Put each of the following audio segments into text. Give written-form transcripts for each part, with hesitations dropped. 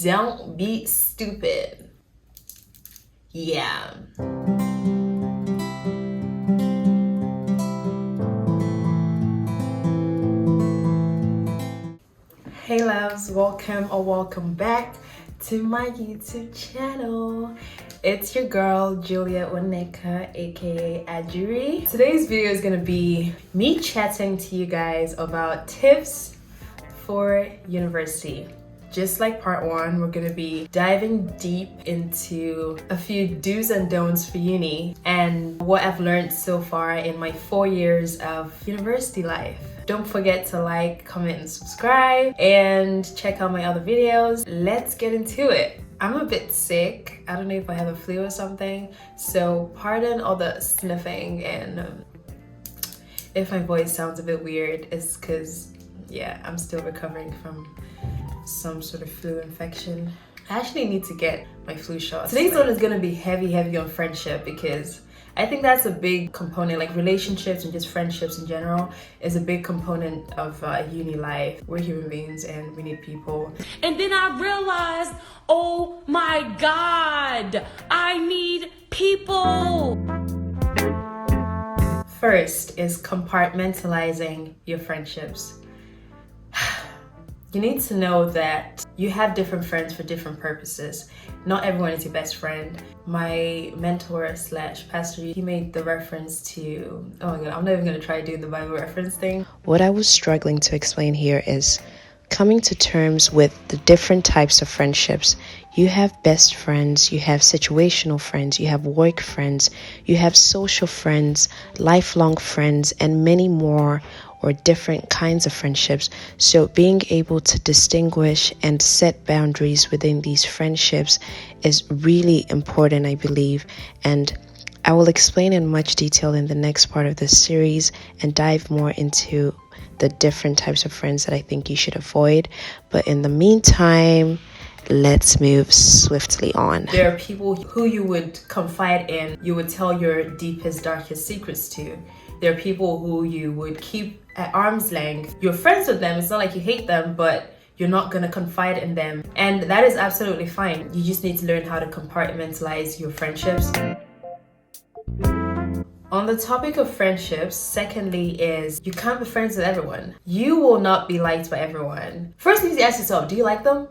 Don't be stupid. Yeah. Hey loves, welcome back to my YouTube channel. It's your girl Juliet Nwanneka, aka Ajiri. Today's video is gonna be me chatting to you guys about tips for university. Just like part one, we're gonna be diving deep into a few do's and don'ts for uni and what I've learned so far in my 4 years of university life. Don't forget to like, comment, and subscribe, and check out my other videos. Let's get into it. I'm a bit sick. I don't know if I have a flu or something, so pardon all the sniffing, and if my voice sounds a bit weird, it's because, yeah, I'm still recovering from some sort of flu infection. I actually need to get my flu shot. Today's one is gonna be heavy on friendship, because I think that's a big component, like relationships and just friendships in general is a big component of uni life. We're human beings and we need people. And then I realized, oh my God, I need people. First is compartmentalizing your friendships. You need to know that you have different friends for different purposes. Not everyone is your best friend. My mentor slash pastor, he made the reference to, oh my God, I'm not even gonna try doing the Bible reference thing. What I was struggling to explain here is coming to terms with the different types of friendships. You have best friends, you have situational friends, you have work friends, you have social friends, lifelong friends, and many more, or different kinds of friendships. So being able to distinguish and set boundaries within these friendships is really important, I believe. And I will explain in much detail in the next part of this series and dive more into the different types of friends that I think you should avoid. But in the meantime, let's move swiftly on. There are people who you would confide in, you would tell your deepest, darkest secrets to. There are people who you would keep at arm's length. You're friends with them, it's not like you hate them, but you're not gonna confide in them. And that is absolutely fine. You just need to learn how to compartmentalize your friendships. On the topic of friendships, secondly is you can't be friends with everyone. You will not be liked by everyone. First, you need to ask yourself, do you like them?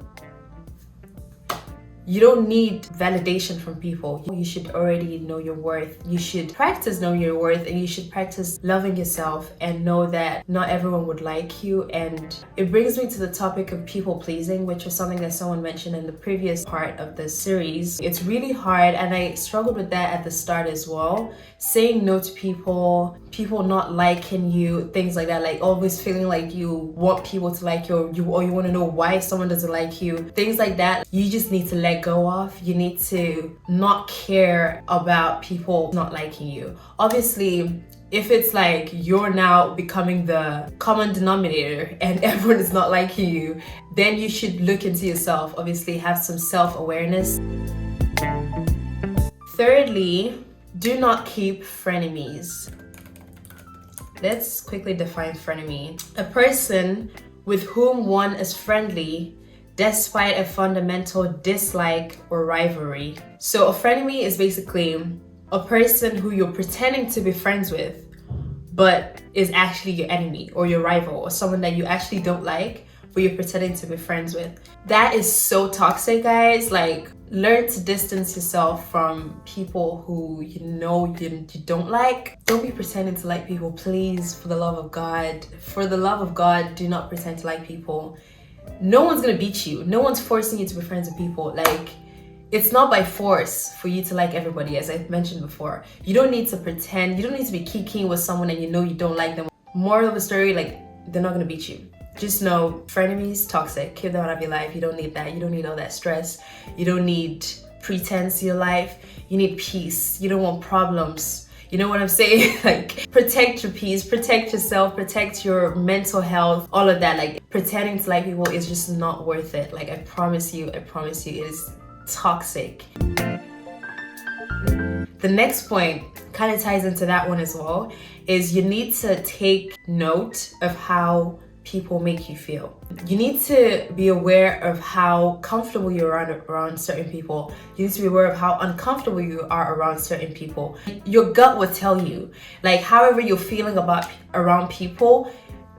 You don't need validation from people. You should already know your worth. You should practice knowing your worth, and you should practice loving yourself and know that not everyone would like you. And it brings me to the topic of people pleasing, which was something that someone mentioned in the previous part of the series. It's really hard, and I struggled with that at the start as well. Saying no to people not liking you, things like that, like always feeling like you want people to like you, or you want to know why someone doesn't like you, things like that. You just need to let go of. You need to not care about people not liking you. Obviously, if it's like you're now becoming the common denominator and everyone is not liking you, then you should look into yourself. Obviously, have some self-awareness. Thirdly, do not keep frenemies. Let's quickly define frenemy. A person with whom one is friendly despite a fundamental dislike or rivalry. So a frenemy is basically a person who you're pretending to be friends with, but is actually your enemy or your rival, or someone that you actually don't like, but you're pretending to be friends with. That is so toxic, guys. Like, learn to distance yourself from people who you know you don't like. Don't be pretending to like people, please, for the love of God. For the love of God, do not pretend to like people. No one's gonna beat you. No one's forcing you to be friends with people. Like, it's not by force for you to like everybody, as I mentioned before. You don't need to pretend. You don't need to be kikiing with someone and you know you don't like them. Moral of the story, like, they're not gonna beat you. Just know, frenemies, toxic. Keep them out of your life. You don't need that. You don't need all that stress. You don't need pretense in your life. You need peace. You don't want problems. You know what I'm saying? Like, protect your peace, protect yourself, protect your mental health, all of that. Like, pretending to like people is just not worth it. Like, I promise you, it is toxic. The next point kind of ties into that one as well, is you need to take note of how people make you feel. You need to be aware of how comfortable you're around certain people. You need to be aware of how uncomfortable you are around certain people. Your gut will tell you, like, however you're feeling around people,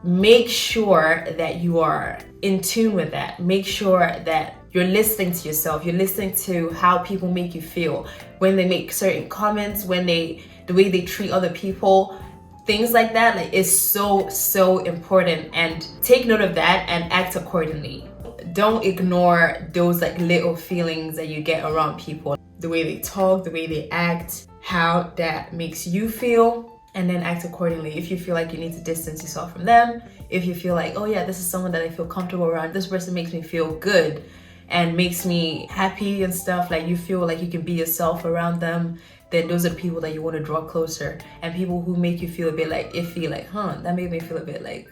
make sure that you are in tune with that. Make sure that you're listening to yourself. You're listening to how people make you feel when they make certain comments, the way they treat other people. Things like that, like, is so important, and take note of that and act accordingly. Don't ignore those like little feelings that you get around people, the way they talk, the way they act, how that makes you feel, and then act accordingly. If you feel like you need to distance yourself from them, if you feel like, oh yeah, this is someone that I feel comfortable around, this person makes me feel good and makes me happy and stuff, like you feel like you can be yourself around them, then those are the people that you want to draw closer. And people who make you feel a bit like iffy, like, that made me feel a bit like,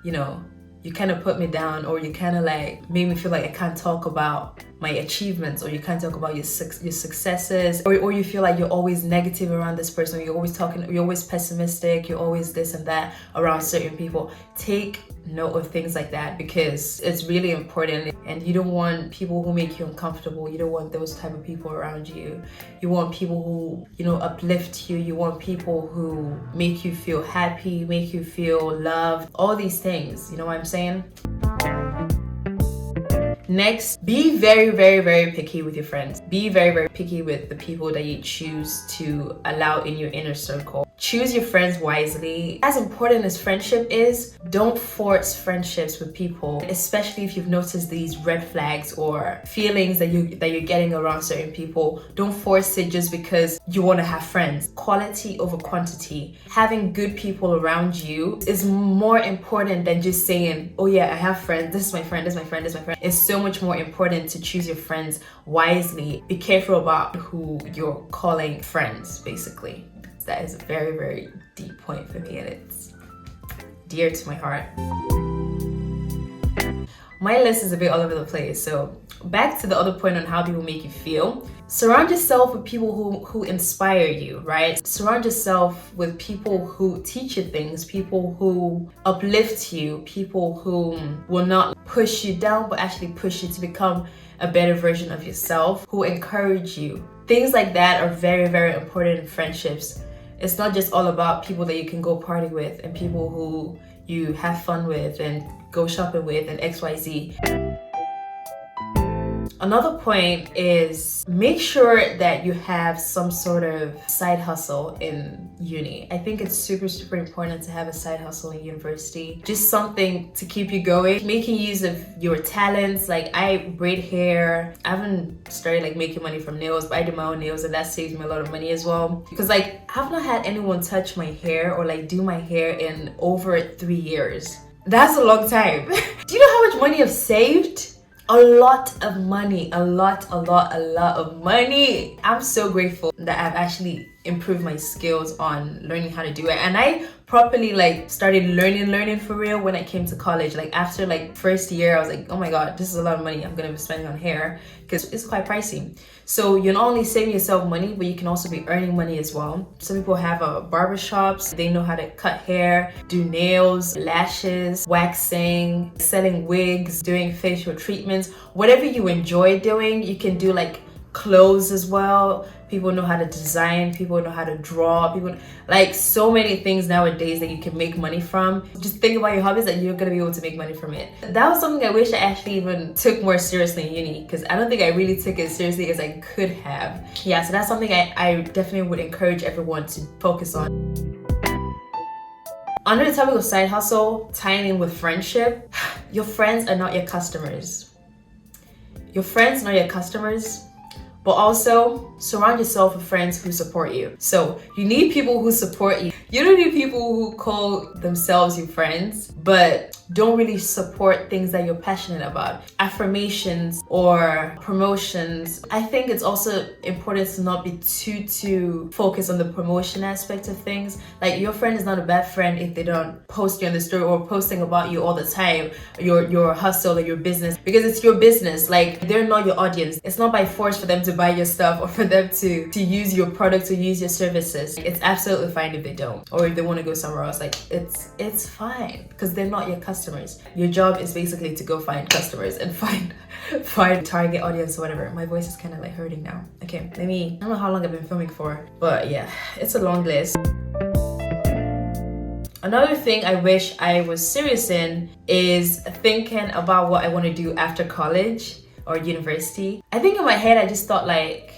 you kind of put me down, or you kind of like made me feel like I can't talk about my achievements, or you can't talk about your successes, or you feel like you're always negative around this person, you're always pessimistic, you're always this and that around certain people. Take note of things like that, because it's really important, and you don't want people who make you uncomfortable. You don't want those type of people around you. You want people who, uplift you. You want people who make you feel happy, make you feel loved, all these things. You know what I'm saying? Next, be very, very, very picky with your friends. Be very, very picky with the people that you choose to allow in your inner circle. Choose your friends wisely. As important as friendship is, don't force friendships with people, especially if you've noticed these red flags or feelings that you're getting around certain people. Don't force it just because you want to have friends. Quality over quantity. Having good people around you is more important than just saying, oh yeah, I have friends, this is my friend, this is my friend, this is my friend. It's so much more important to choose your friends wisely. Be careful about who you're calling friends, basically. That is a very, very deep point for me, and it's dear to my heart. My list is a bit all over the place, so back to the other point on how people make you feel. Surround yourself with people who inspire you, right? Surround yourself with people who teach you things, people who uplift you, people who will not push you down, but actually push you to become a better version of yourself, who encourage you. Things like that are very, very important in friendships. It's not just all about people that you can go party with and people who you have fun with and go shopping with and XYZ. Another point is make sure that you have some sort of side hustle in uni. I think it's super, super important to have a side hustle in university. Just something to keep you going. Making use of your talents. Like, I braid hair. I haven't started like making money from nails, but I do my own nails, and that saves me a lot of money as well. Because like, I've not had anyone touch my hair or like do my hair in over 3 years. That's a long time. Do you know how much money I've saved? A lot of money, a lot of money. I'm so grateful that I've actually improved my skills on learning how to do it. And I properly like started learning for real when I came to college. Like after like first year, I was like, oh my God, this is a lot of money I'm gonna be spending on hair, because it's quite pricey. So you're not only saving yourself money, but you can also be earning money as well. Some people have barbershops. They know how to cut hair, do nails, lashes, waxing, selling wigs, doing facial treatments. Whatever you enjoy doing, you can do like clothes as well. People know how to design, people know how to draw, people like so many things nowadays that you can make money from. Just think about your hobbies that you're gonna be able to make money from it. That was something I wish I actually even took more seriously in uni, because I don't think I really took it seriously as I could have. Yeah, so that's something I definitely would encourage everyone to focus on. Under the topic of side hustle, tying in with friendship, your friends are not your customers. Your friends are not your customers. But also surround yourself with friends who support you. So you need people who support you. You don't need people who call themselves your friends, but don't really support things that you're passionate about. Affirmations or promotions. I think it's also important to not be too focused on the promotion aspect of things. Like, your friend is not a bad friend if they don't post you on the story or posting about you all the time, your hustle or your business, because it's your business. Like, they're not your audience. It's not by force for them to buy your stuff or for them to use your product or use your services. It's absolutely fine if they don't, or if they want to go somewhere else. Like, it's fine, because they're not your customer. customers. Your job is basically to go find customers and find target audience or whatever. My voice is kind of like hurting now. Okay, I don't know how long I've been filming for, but yeah, it's a long list. Another thing I wish I was serious in is thinking about what I want to do after college or university. I think in my head, I just thought like,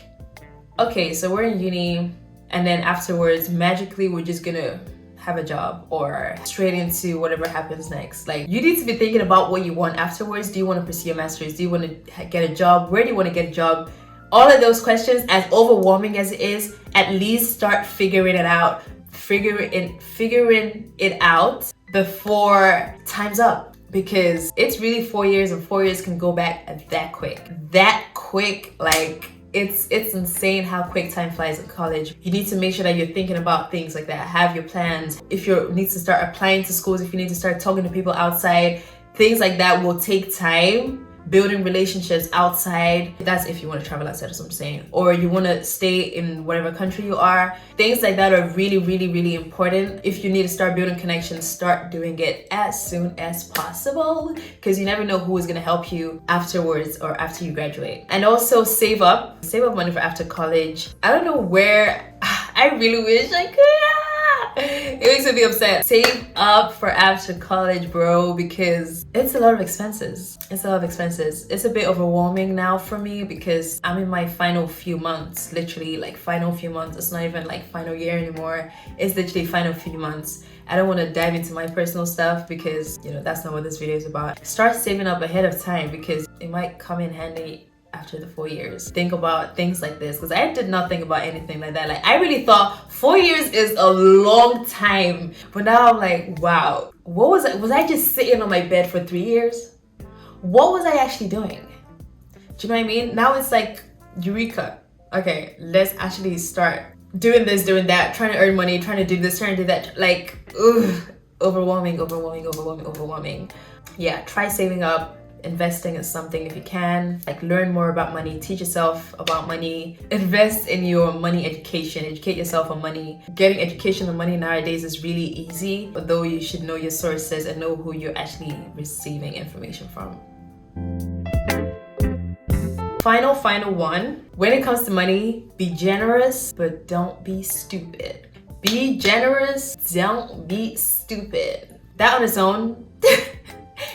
okay, so we're in uni and then afterwards, magically, we're just gonna have a job or straight into whatever happens next. Like, you need to be thinking about what you want afterwards. Do you want to pursue a master's? Do you want to get a job? Where do you want to get a job? All of those questions, as overwhelming as it is, at least start figuring it out. Figuring it out before time's up, because it's really 4 years and 4 years can go back that quick. Like, it's insane how quick time flies in college. You need to make sure that you're thinking about things like that. Have your plans. If you need to start applying to schools, if you need to start talking to people outside, things like that will take time. Building relationships outside, that's if you want to travel outside, is what I'm saying, or you want to stay in whatever country you are. Things like that are really, really, really important. If you need to start building connections, start doing it as soon as possible, because you never know who is going to help you afterwards or after you graduate. And also save up money for after college. I don't know where, I really wish I could. It makes me upset. Save up for after college, bro, because it's a lot of expenses. It's a bit overwhelming now for me because I'm in my final few months, literally like final few months. It's not even like final year anymore. It's literally final few months. I don't want to dive into my personal stuff because, you know, that's not what this video is about. Start saving up ahead of time because it might come in handy after the 4 years. Think about things like this, because I did not think about anything like that. Like, I really thought 4 years is a long time, but now I'm like, wow, what was I just sitting on my bed for 3 years? What was I actually doing? Do you know what I mean? Now it's like, eureka. Okay, let's actually start doing this, doing that, trying to earn money, trying to do this, trying to do that. Like, overwhelming. Yeah, try saving up. Investing in something if you can. Like, learn more about money, teach yourself about money, invest in your money education, educate yourself on money. Getting education on money nowadays is really easy, although you should know your sources and know who you're actually receiving information from. Final one. When it comes to money, be generous, but don't be stupid. Be generous, don't be stupid. That on its own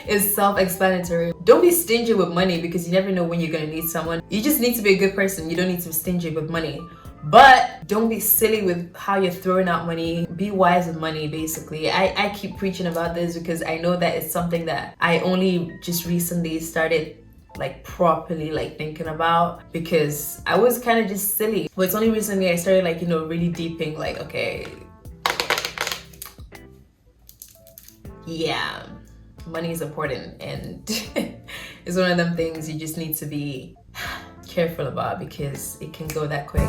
is self-explanatory. Don't be stingy with money because you never know when you're gonna need someone. You just need to be a good person. You don't need to be stingy with money. But don't be silly with how you're throwing out money. Be wise with money, basically. I keep preaching about this because I know that it's something that I only just recently started like properly like thinking about, because I was kind of just silly. But it's only recently I started like, you know, really deeping like, okay, yeah, money is important, and it's one of them things you just need to be careful about because it can go that quick.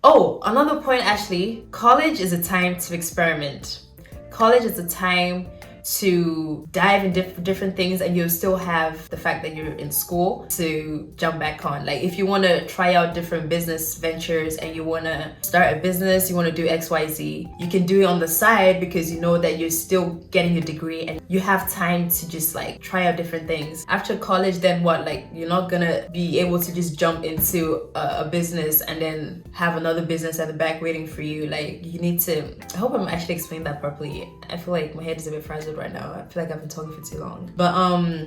Oh, another point actually, college is a time to experiment. College is a time to dive in different things, and you'll still have the fact that you're in school to jump back on. Like, if you want to try out different business ventures and you want to start a business, you want to do XYZ, you can do it on the side because you know that you're still getting your degree and you have time to just like try out different things. After college, then what? Like, you're not gonna be able to just jump into a business and then have another business at the back waiting for you. Like, you need to, I hope I'm actually explaining that properly. I feel like my head is a bit frazzled right now. I feel like I've been talking for too long. But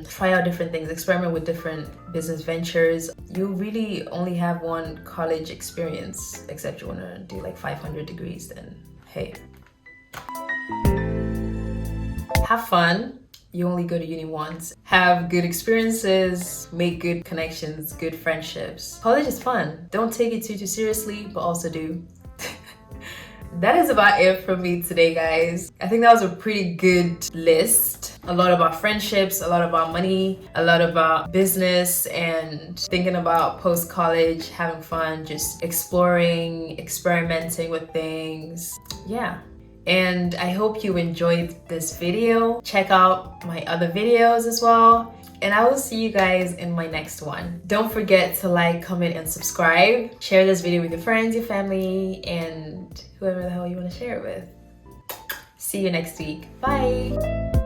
try out different things, experiment with different business ventures. You really only have one college experience, except you want to do like 500 degrees, then hey. Have fun. You only go to uni once. Have good experiences, make good connections, good friendships. College is fun. Don't take it too seriously, but also do. That is about it for me today, guys. I think that was a pretty good list. A lot about friendships, a lot about money, a lot about business, and thinking about post-college, having fun, just exploring, experimenting with things. Yeah. And I hope you enjoyed this video. Check out my other videos as well. And I will see you guys in my next one. Don't forget to like, comment, and subscribe. Share this video with your friends, your family, and whoever the hell you want to share it with. See you next week. Bye.